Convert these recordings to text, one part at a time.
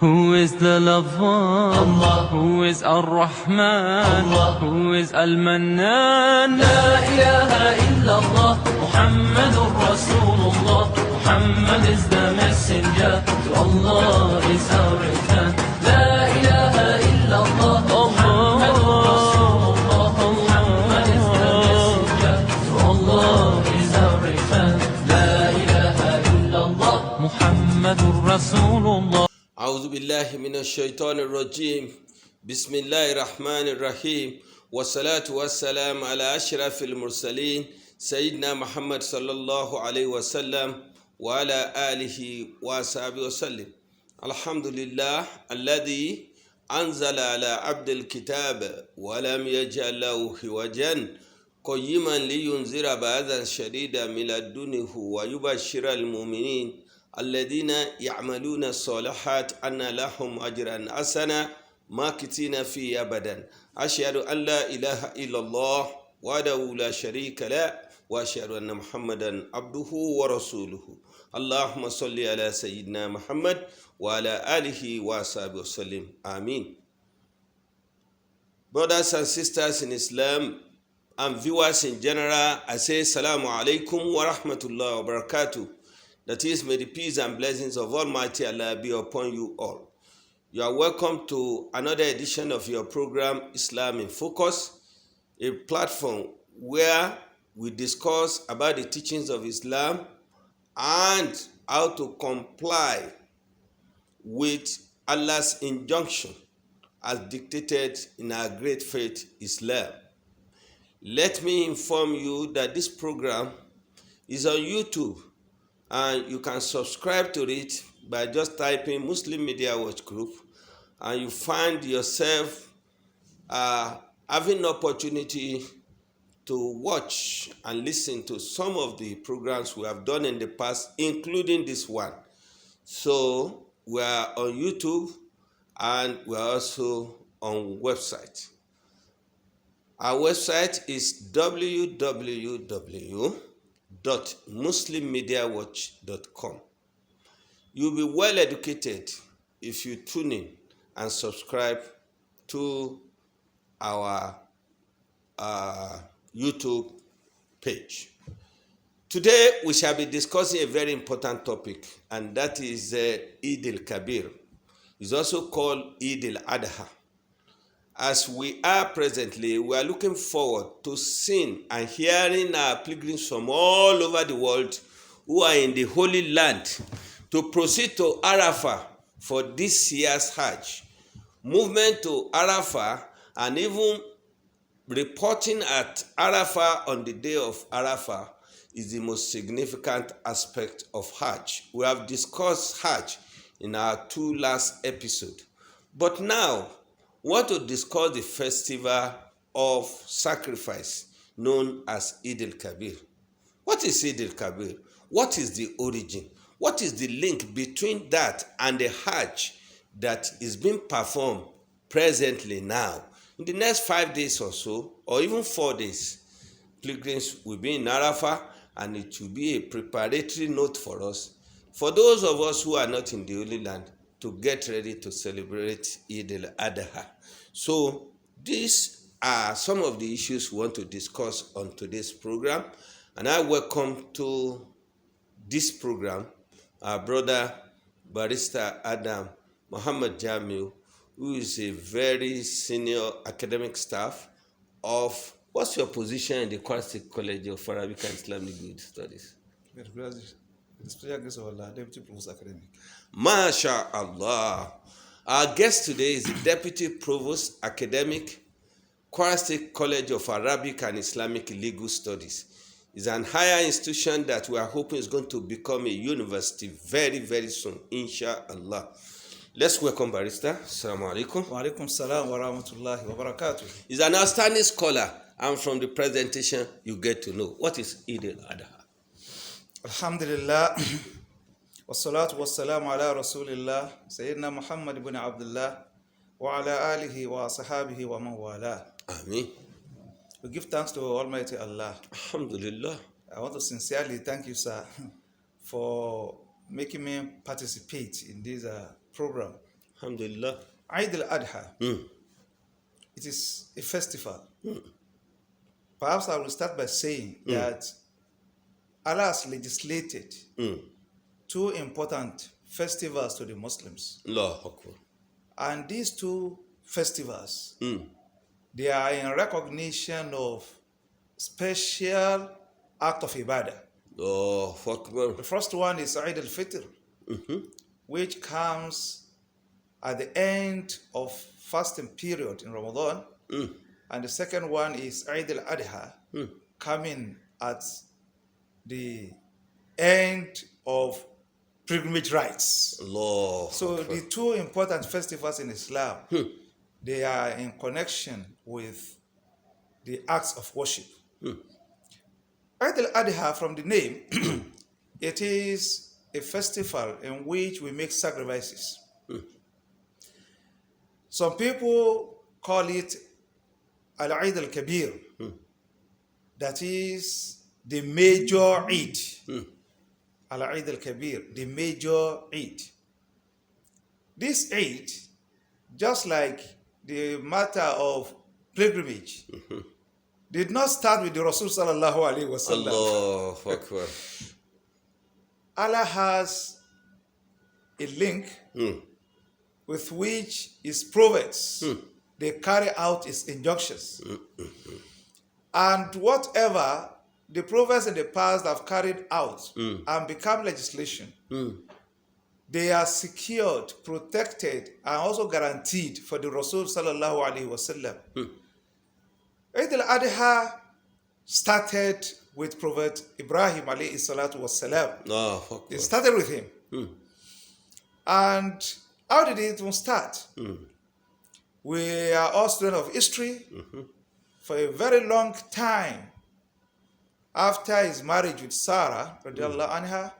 Who is the lover? Allah. Who is Ar-Rahman? Allah. Who is Al-Mannan? La ilaha illallah, Muhammadur Rasulullah. Muhammad is the messenger, to Allah is our return. La ilaha illallah, Muhammadur Rasulullah. Muhammad is the messenger, to Allah is our return. La ilaha illallah, Muhammadur Rasulullah. أعوذ بالله من الشيطان الرجيم بسم الله الرحمن الرحيم والصلاة والسلام على أشرف المرسلين سيدنا محمد صلى الله عليه وسلم وعلى آله وصحبه وسلم. الحمد لله الذي أنزل على عبد الكتاب ولم يجعل له عوجا قيما لينذر بأسا شديدا من لدنه ويبشر المؤمنين الذين يعملون الصالحات أن لهم أجرا حسنا ماكثين فيه أبدا. أشهد أن لا إله إلا الله وحده لا شريك له وأشهد أن محمدا عبده ورسوله. اللهم صل على سيدنا محمد وعلى آله وصحبه وسلم. آمين. Brothers and sisters in Islam and viewers in general, I say Assalamu alaikum wa rahmatullahi wa barakatuh. That is, may the peace and blessings of Almighty Allah be upon you all. You are welcome to another edition of your program, Islam in Focus, a platform where we discuss about the teachings of Islam and how to comply with Allah's injunction as dictated in our great faith, Islam. Let me inform you that this program is on YouTube, and you can subscribe to it by just typing Muslim Media Watch Group, and you find yourself having an opportunity to watch and listen to some of the programs we have done in the past, including this one. So we are on YouTube and we are also on website. Our website is www.muslimmediawatch.com. You'll be well educated if you tune in and subscribe to our YouTube page. Today we shall be discussing a very important topic, and that is Eid-el-Kabir. It's also called Eid-el-adha. As we are presently, we are looking forward to seeing and hearing our pilgrims from all over the world who are in the Holy Land to proceed to Arafah for this year's Hajj. Movement to Arafah and even reporting at Arafah on the day of Arafah is the most significant aspect of Hajj. We have discussed Hajj in our two last episodes. But now, we want to discuss the festival of sacrifice known as Eid-el-Kabir. What is Eid-el-Kabir? What is the origin? What is the link between that and the Hajj that is being performed presently now? In the next 5 days or so, or even 4 days, pilgrims will be in Arafah, and it will be a preparatory note for us, for those of us who are not in the Holy Land, to get ready to celebrate Eid-el-adha. So these are some of the issues we want to discuss on today's program, and I welcome to this program our brother Barrister Adam Muhammad Jamil, who is a very senior academic staff of, what's your position in the Quranic College of Arabic and Islamic Studies? Special guest of Allah, Deputy Provost Academic. MashaAllah. Our guest today is the Deputy Provost Academic, Quranic College of Arabic and Islamic Legal Studies. It's an higher institution that we are hoping is going to become a university very, very soon, inshallah. Let's welcome Barrister. Assalamu alaikum. Wa alaikum salam wa rahmatullahi wa barakatuh. He's an outstanding scholar, and from the presentation, you get to know what is Eid-el-adha. Alhamdulillah. Wassalatu wassalamu ala Rasulillah, Sayyidina Muhammad ibn Abdullah, wa ala alihi wa sahabihi wa man wala. Amen. We give thanks to Almighty Allah. Alhamdulillah. I want to sincerely thank you, sir, for making me participate in this program. Alhamdulillah. Eid-el-adha. It is a festival. Perhaps I will start by saying that Allah has legislated two important festivals to the Muslims. Allahu Akbar. And these two festivals, they are in recognition of special act of ibadah. Allahu Akbar. The first one is Eid al-Fitr, which comes at the end of fasting period in Ramadan. And the second one is Eid-el-adha, coming at the end of pilgrimage rites. Allahu So Akbar. the two important festivals in Islam, they are in connection with the acts of worship. Eid-el-adha, from the name, it is a festival in which we make sacrifices. Some people call it Eid-el-Kabir, that is the major Eid. Eid-el-Kabir, the major Eid. This Eid, just like the matter of pilgrimage, did not start with the Rasul sallallahu alaihi wasallam. Allahu Akbar. Allah has a link with which his prophets they carry out his injunctions. And whatever the prophets in the past have carried out and become legislation, they are secured, protected, and also guaranteed for the Rasul sallallahu alaihi wasallam. Eid-el-adha started with Prophet Ibrahim alayhi salatu wasalam. Allahu Akbar. It started with him. And how did it even start? We are all students of history. For a very long time, after his marriage with Sarah, radiallahu anha,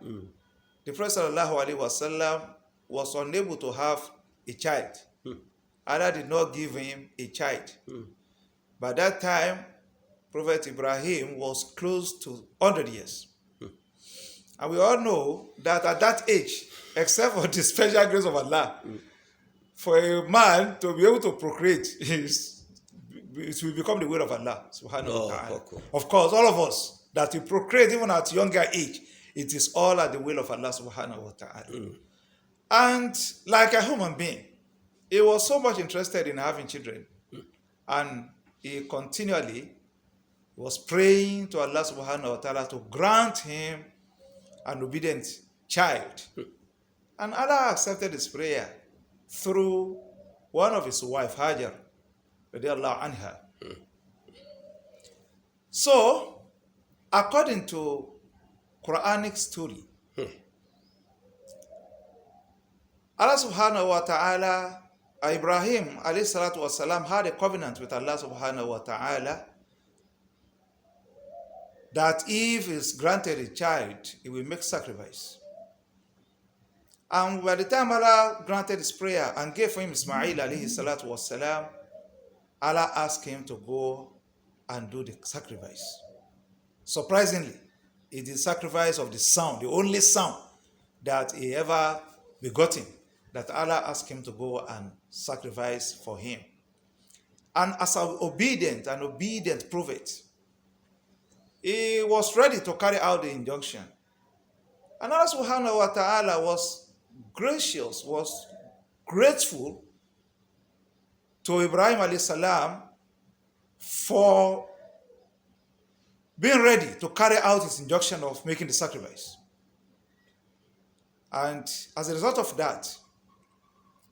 the Prophet sallallahu alaihi wasallam was unable to have a child. Allah did not give him a child. By that time, Prophet Ibrahim was close to 100 years. And we all know that at that age, except for the special grace of Allah, for a man to be able to procreate, it will become the will of Allah, subhanahu wa ta'ala. Of course, all of us that we procreate even at younger age, it is all at the will of Allah, subhanahu wa ta'ala. And like a human being, he was so much interested in having children. And he continually was praying to Allah subhanahu wa ta'ala to grant him an obedient child. And Allah accepted his prayer through one of his wife, Hajar, radiallahu anha. So, according to Quranic story, Allah subhanahu wa ta'ala, Ibrahim alayhi salatu wasalam had a covenant with Allah subhanahu wa ta'ala that if he is granted a child, he will make sacrifice. And by the time Allah granted his prayer and gave him Ismail alayhi salatu wasalam, Allah asked him to go and do the sacrifice. Surprisingly, it is the sacrifice of the son, the only son that he ever begotten, that Allah asked him to go and sacrifice for him. And as an obedient prophet, he was ready to carry out the injunction. And Allah subhanahu wa ta'ala was gracious, was grateful to Ibrahim alayhi salam for being ready to carry out his injunction of making the sacrifice. And as a result of that,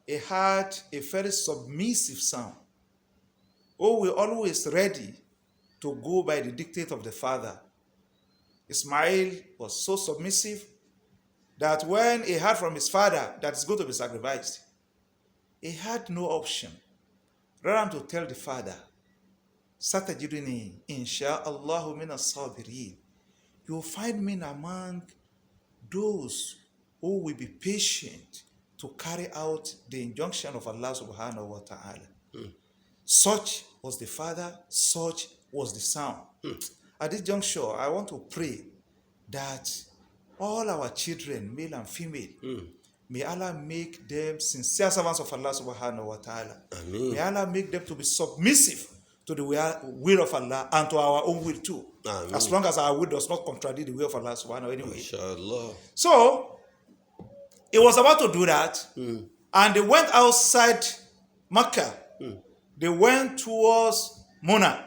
he had a very submissive son who was always ready to go by the dictate of the father. Ismail was so submissive that when he heard from his father that it's going to be sacrificed, he had no option rather than to tell the father, Satajiduni insha'Allahu min as-sabirin. You will find me among those who will be patient to carry out the injunction of Allah subhanahu wa ta'ala. Such was the father, such was the son. At this juncture, I want to pray that all our children, male and female, May Allah make them sincere servants of Allah subhanahu wa ta'ala. Ameen. May Allah make them to be submissive to the will of Allah and to our own will too. Ameen. As long as our will does not contradict the will of Allah subhanahu wa ta'ala anyway. Inshallah. So, he was about to do that, and they went outside Mecca. They went towards Muna.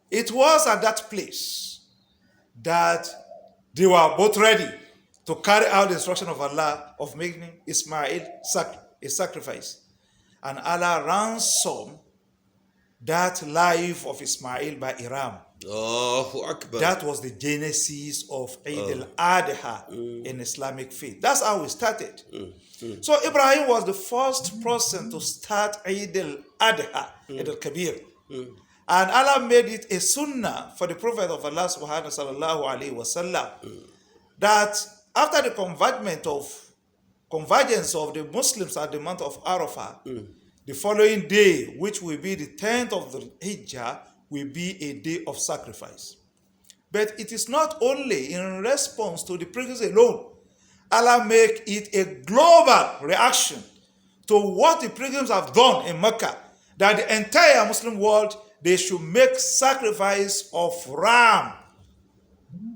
It was at that place that they were both ready to carry out the instruction of Allah of making Ismail a sacrifice. And Allah ransomed that life of Ismail by Iram. Allahu Akbar. That was the genesis of Eid-el-adha in Islamic faith. That's how we started. So Ibrahim was the first person to start Eid-el-adha, Eid-el-Kabir. And Allah made it a sunnah for the Prophet of Allah sallallahu alaihi wasallam that after the convergence of the Muslims at the month of Arafah, the following day, which will be the 10th of the Hijjah, will be a day of sacrifice. But it is not only in response to the pilgrims alone. Allah make it a global reaction to what the pilgrims have done in Mecca, that the entire Muslim world, they should make sacrifice of ram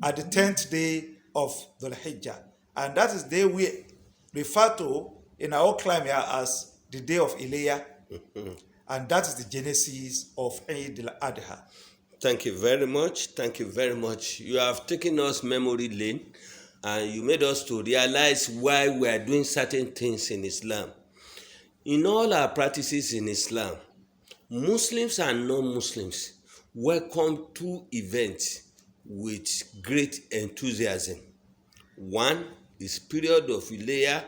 at the 10th day of the Hijjah. And that is the day we refer to in our climate as the day of Ilayah. And that is the genesis of Eid-el-adha. Thank you very much. Thank you very much. You have taken us memory lane, and you made us to realize why we are doing certain things in Islam. In all our practices in Islam, Muslims and non-Muslims welcome two events with great enthusiasm. One is period of Ilayah,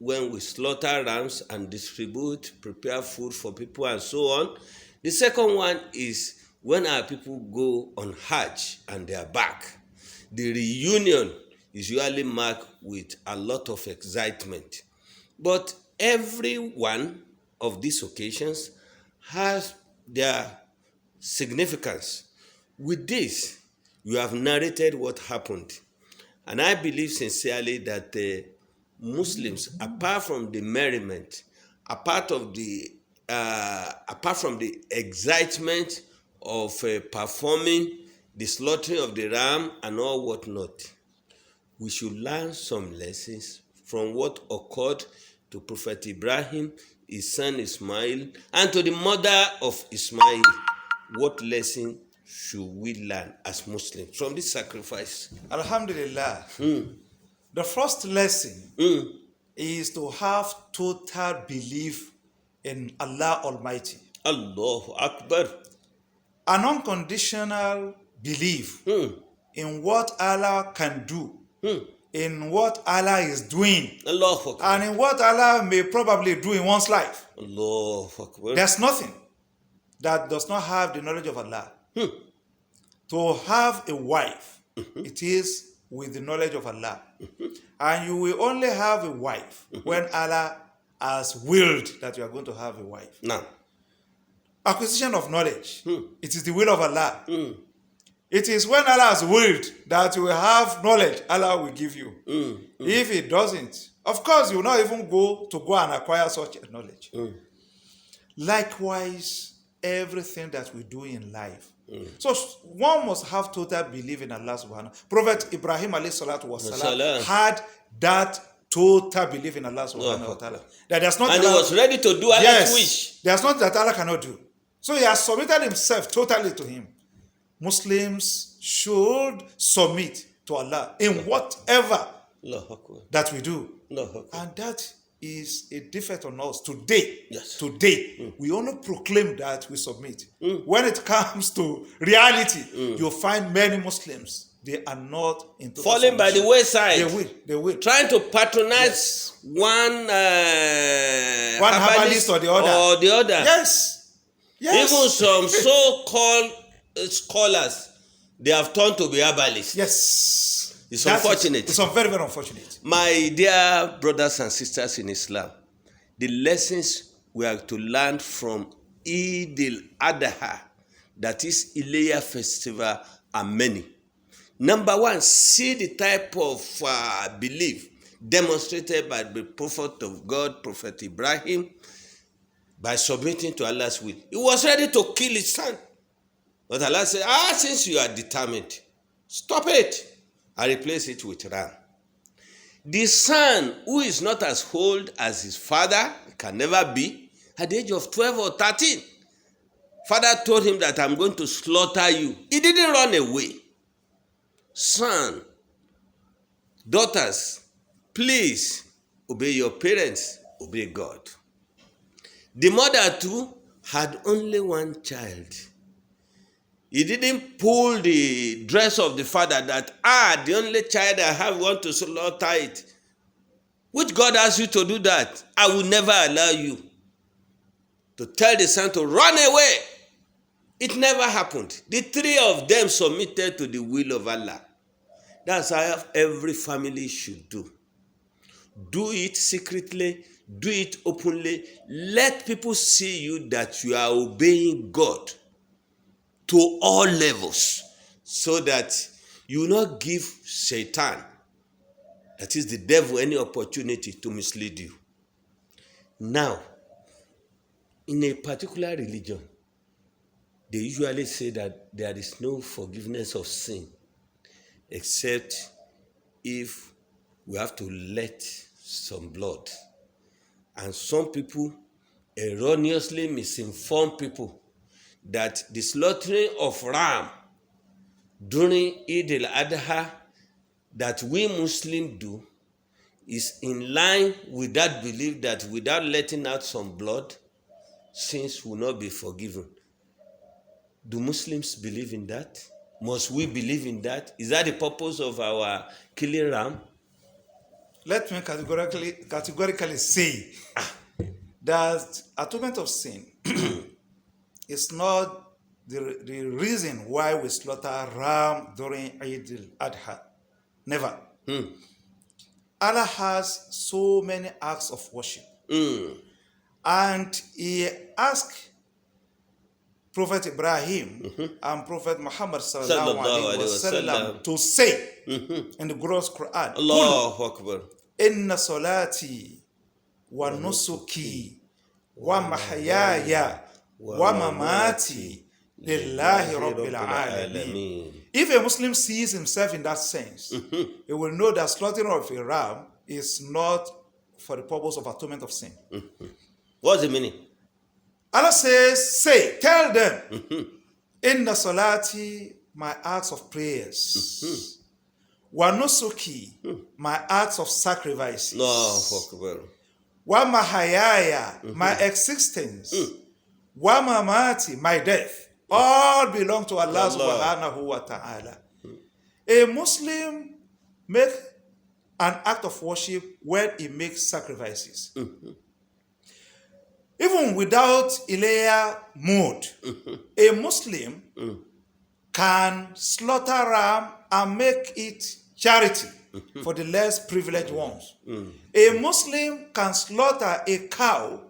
when we slaughter rams and distribute, prepare food for people and so on. The second one is when our people go on Hajj and they are back. The reunion is usually marked with a lot of excitement. But every one of these occasions has their significance. With this, you have narrated what happened. And I believe sincerely that Muslims, apart from the merriment, apart from the excitement of performing the slaughtering of the ram and all whatnot, we should learn some lessons from what occurred to Prophet Ibrahim, his son Ismail, and to the mother of Ismail. What lesson should we learn as Muslims from this sacrifice? Alhamdulillah. The first lesson is to have total belief in Allah Almighty. Allahu Akbar. An unconditional belief in what Allah can do, in what Allah is doing, Allahu Akbar. and in what Allah may probably do in one's life. Allahu Akbar. There's nothing that does not have the knowledge of Allah. To have a wife, it is with the knowledge of Allah. And you will only have a wife when Allah has willed that you are going to have a wife. Now, Acquisition of knowledge, it is the will of Allah. It is when Allah has willed that you will have knowledge, Allah will give you. If He doesn't, of course, you will not even go and acquire such knowledge. Likewise, everything that we do in life. So one must have total belief in Allah subhanahu. Prophet Ibrahim alayhi salatu wasalam had that total belief in Allah subhanahu wa ta'ala. That there's not and he was ready to do Allah's wish. There's nothing that Allah cannot do. So he has submitted himself totally to Him. Muslims should submit to Allah in whatever that we do. And that is a defect on us today. Yes. Today, we only proclaim that we submit. When it comes to reality, you'll find many Muslims, they are not into falling by the wayside. They will. Trying to patronize one herbalist or the other. Yes. Even some so-called scholars, they have turned to be herbalists. Yes. It's unfortunate. It's very, very unfortunate. My dear brothers and sisters in Islam, the lessons we are to learn from Eid-el-adha, that is Ilayah festival, are many. Number one, see the type of belief demonstrated by the prophet of God, Prophet Ibrahim, by submitting to Allah's will. He was ready to kill his son. But Allah said, since you are determined, stop it and replace it with ram. The son, who is not as old as his father, can never be, at the age of 12 or 13, father told him that I'm going to slaughter you. He didn't run away. Son, daughters, please obey your parents, obey God. The mother too had only one child. He didn't pull the dress of the father that, the only child I have, want to slaughter it. Which God asked you to do that? I will never allow you. To tell the son to run away. It never happened. The three of them submitted to the will of Allah. That's how every family should do. Do it secretly, do it openly. Let people see you that you are obeying God to all levels, so that you will not give Satan, that is the devil, any opportunity to mislead you. Now, in a particular religion, they usually say that there is no forgiveness of sin except if we have to let some blood. And some people erroneously misinform people that the slaughtering of ram during Eid-el-adha that we Muslims do is in line with that belief that without letting out some blood, sins will not be forgiven. Do Muslims believe in that? Must we believe in that? Is that the purpose of our killing ram? Let me categorically say that atonement of sin is not the reason why we slaughter ram during Eid-el-adha. Never. Allah has so many acts of worship. And he asked Prophet Ibrahim and Prophet Muhammad sallallahu alaihi wasallam to say in the gross Quran, Allahu Akbar. Inna salati wa nusuki wa mahyaya wa mamati lillahi rabbil alamin. If a Muslim sees himself in that sense, he will know that slaughtering of a ram is not for the purpose of atonement of sin. What's the meaning? Allah says, tell them, Inna salati, my acts of prayers, wa nusuki, my acts of sacrifices, wa mahayaya, my existence, wa mamati, my death, all belong to Allah subhanahu wa ta'ala. A Muslim makes an act of worship when he makes sacrifices. Even without Ilayah mode, a Muslim can slaughter ram and make it charity for the less privileged ones. A Muslim can slaughter a cow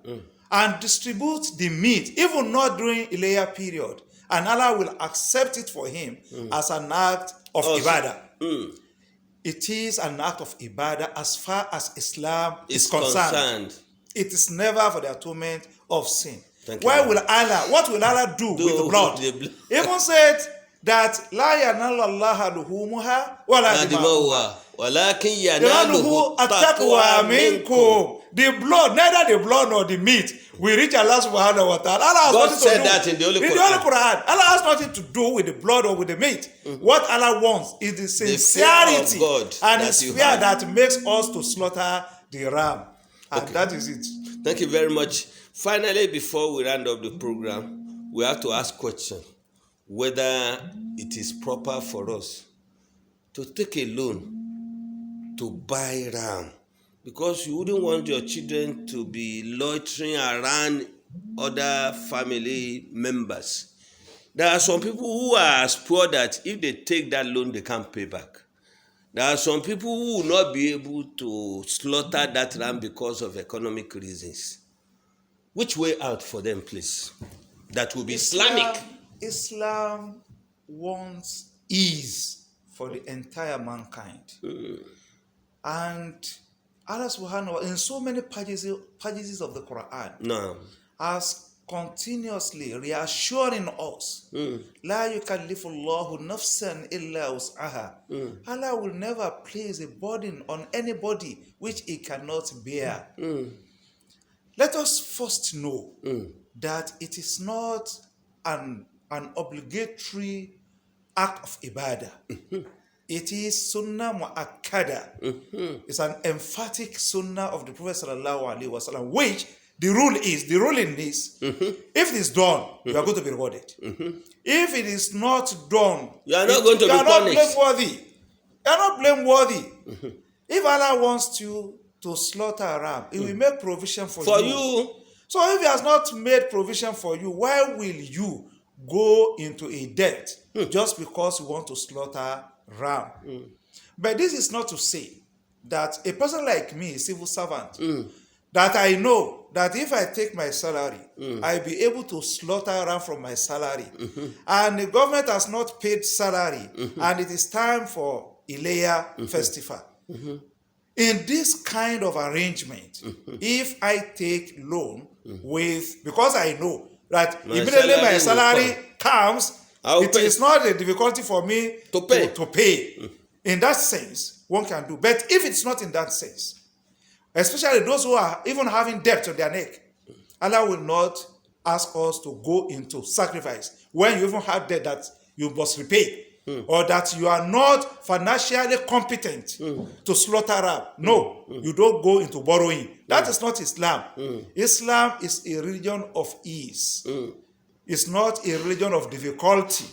and distribute the meat, even not during Ilayah period, and Allah will accept it for him as an act of ibadah. It is an act of ibadah as far as Islam is concerned. It is never for the atonement of sin. What will Allah do with the blood? Even said that La yanalu Allah luhumuha wala dima'uha walakin yanaluhu at-taqwa minkum. The blood, neither the blood nor the meat will reach Allah subhanahu wa ta'ala. God said that in the Holy Quran. Allah has nothing to do with the blood or with the meat. What Allah wants is the sincerity and His fear that makes us to slaughter the ram. And that is it. Thank you very much. Finally, before we round up the program, we have to ask question whether it is proper for us to take a loan to buy ram, because you wouldn't want your children to be loitering around other family members. There are some people who are as poor that if they take that loan, they can't pay back. There are some people who will not be able to slaughter that ram because of economic reasons. Which way out for them, please? That will be Islamic. Islam wants ease for the entire mankind. And Allah subhanahu wa ta'ala, in so many pages of the Quran, No. as continuously reassuring us, La yukallifullahu nafsan illa wus'aha. Allah will never place a burden on anybody which he cannot bear. Let us first know that it is not an obligatory act of ibadah. It is sunnah mu'akkada. It's an emphatic sunnah of the Prophet sallallahu alaihi wasallam, which the ruling is, if it is done, you are going to be rewarded. If it is not done, You are not going to be punished. You are not blameworthy. If Allah wants you to slaughter a ram, He will make provision for you. So if He has not made provision for you, why will you go into a debt just because you want to slaughter ram? But this is not to say that a person like me, a civil servant, that I know that if I take my salary, I'll be able to slaughter ram from my salary. And the government has not paid salary, and it is time for Ileya festival. In this kind of arrangement, if I take loan because I know that immediately my salary comes, it is not a difficulty for me to pay. In that sense, one can do. But if it's not in that sense, especially those who are even having debt on their neck, Allah will not ask us to go into sacrifice when you even have debt that you must repay, or that you are not financially competent to slaughter ram. No, you don't go into borrowing. That is not Islam. Islam is a religion of ease. It's not a religion of difficulty.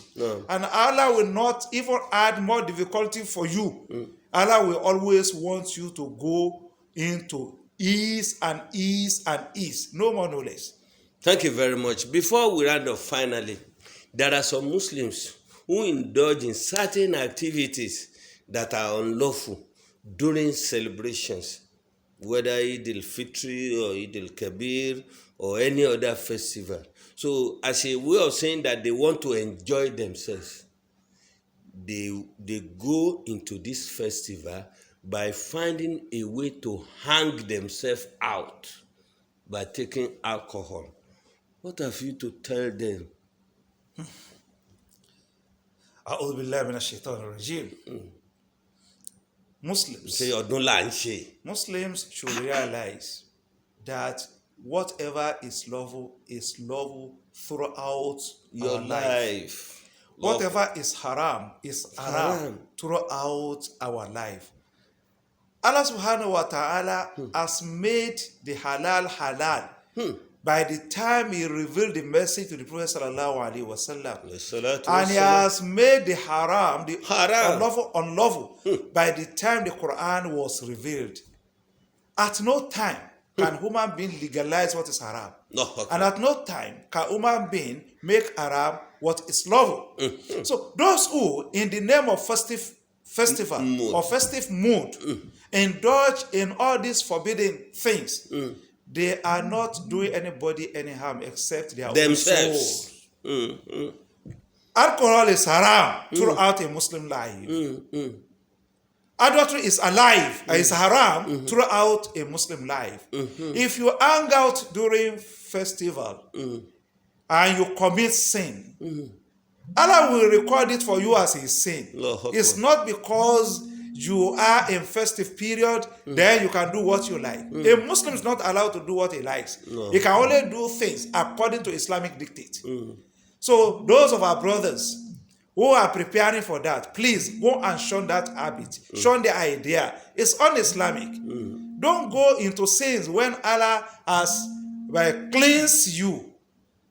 And Allah will not even add more difficulty for you. Allah will always want you to go into ease and ease and ease. No more, no less. Thank you very much. Before we round up, finally, there are some Muslims who indulge in certain activities that are unlawful during celebrations, whether Eid-el-Fitr or Eid-el-Kabir or any other festival. So as a way of saying that they want to enjoy themselves, they go into this festival by finding a way to hang themselves out by taking alcohol. What have you to tell them? A'udhu billahi minash shaitanir rajim. Muslims should realize that whatever is lawful throughout your life. Whatever is haram throughout our life. Allah subhanahu wa ta'ala has made the halal by the time He revealed the message to the Prophet sallallahu alaihi wasallam, and He has made the haram, unlawful by the time the Quran was revealed. At no time can human being legalize what is haram, and at no time can human being make haram what is lawful. So those who, in the name of festival or festive mood, indulge in all these forbidden things, they are not doing anybody any harm except their themselves. Own souls. Alcohol is haram throughout a Muslim life. Adultery is is haram throughout a Muslim life. If you hang out during festival and you commit sin, Allah will record it for you as a sin. It's not because you are in festive period, then you can do what you like. A Muslim is not allowed to do what he likes. He can only do things according to Islamic dictate. So those of our brothers who are preparing for that, please go and shun that habit. Shun the idea. It's un-Islamic. Don't go into sins when Allah has cleansed you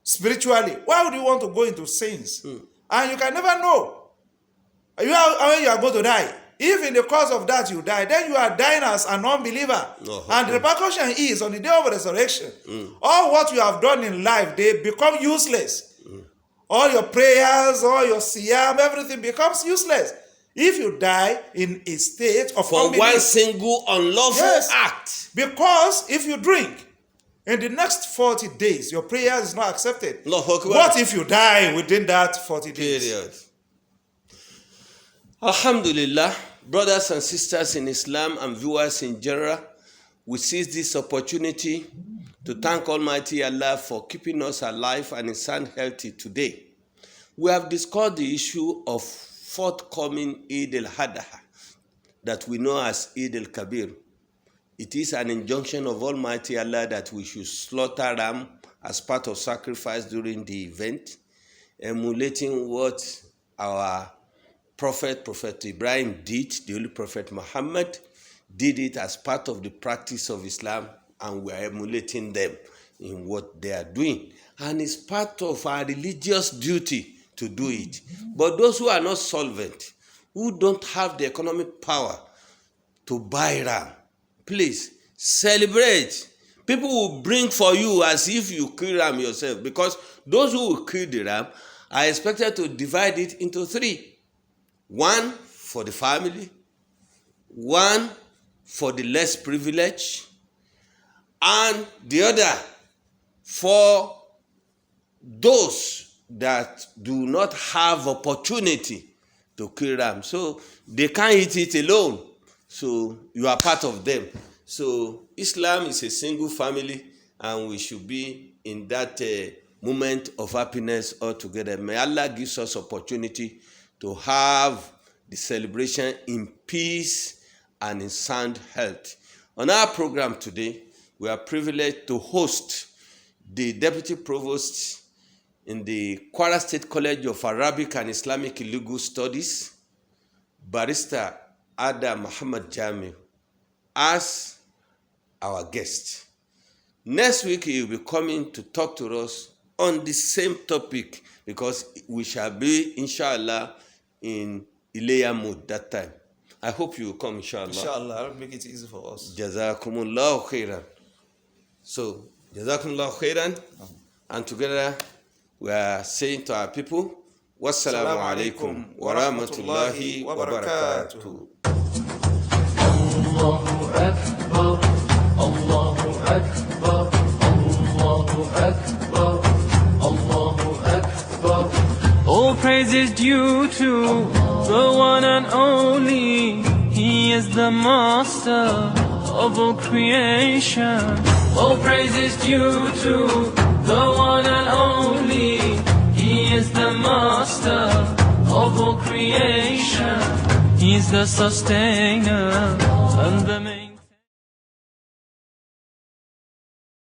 spiritually. Why would you want to go into sins? And you can never know when you are going to die. If in the course of that you die, then you are dying as an unbeliever. And the repercussion is on the day of resurrection, all what you have done in life, they become useless. All your prayers, all your siyam, everything becomes useless. If you die in a state of unbelief. One single unlawful act. Because if you drink, in the next 40 days, your prayer is not accepted. What if you die within that 40 days? Period. Alhamdulillah, brothers and sisters in Islam and viewers in general, we seize this opportunity to thank Almighty Allah for keeping us alive and in sound healthy today. We have discussed the issue of forthcoming Eid-el-adha that we know as Eid-el-Kabir. It is an injunction of Almighty Allah that we should slaughter ram as part of sacrifice during the event, emulating what our Prophet Ibrahim did, the Holy Prophet Muhammad did it as part of the practice of Islam, and we are emulating them in what they are doing. And it's part of our religious duty to do it. But those who are not solvent, who don't have the economic power to buy ram, please celebrate. People will bring for you as if you kill ram yourself, because those who will kill the ram are expected to divide it into 3. 1 for the family, 1 for the less privileged, and the other for those that do not have opportunity to kill ram. So they can't eat it alone. So you are part of them. So Islam is a single family, and we should be in that moment of happiness all together. May Allah give us opportunity to have the celebration in peace and in sound health. On our program today, we are privileged to host the Deputy Provost in the Kwara State College of Arabic and Islamic Legal Studies, Barrister Ada Muhammad Jami, as our guest. Next week, he will be coming to talk to us on the same topic, because we shall be, inshallah, in Ileya mood that time. I hope you will come, inshallah. Inshallah, I'll make it easy for us. Jazakumullahu khairan. So, Jazakumullahu khairan. And together, we are saying to our people, Wassalamu alaikum wa rahmatullahi wa barakatuh. Allahu Akbar, Allahu Akbar, Allahu Akbar, Allahu Akbar. All praise is due to the one and only. He is the master of all creation. All praise is due to the one and only. He is the master of all creation. He's the sustainer and the maker.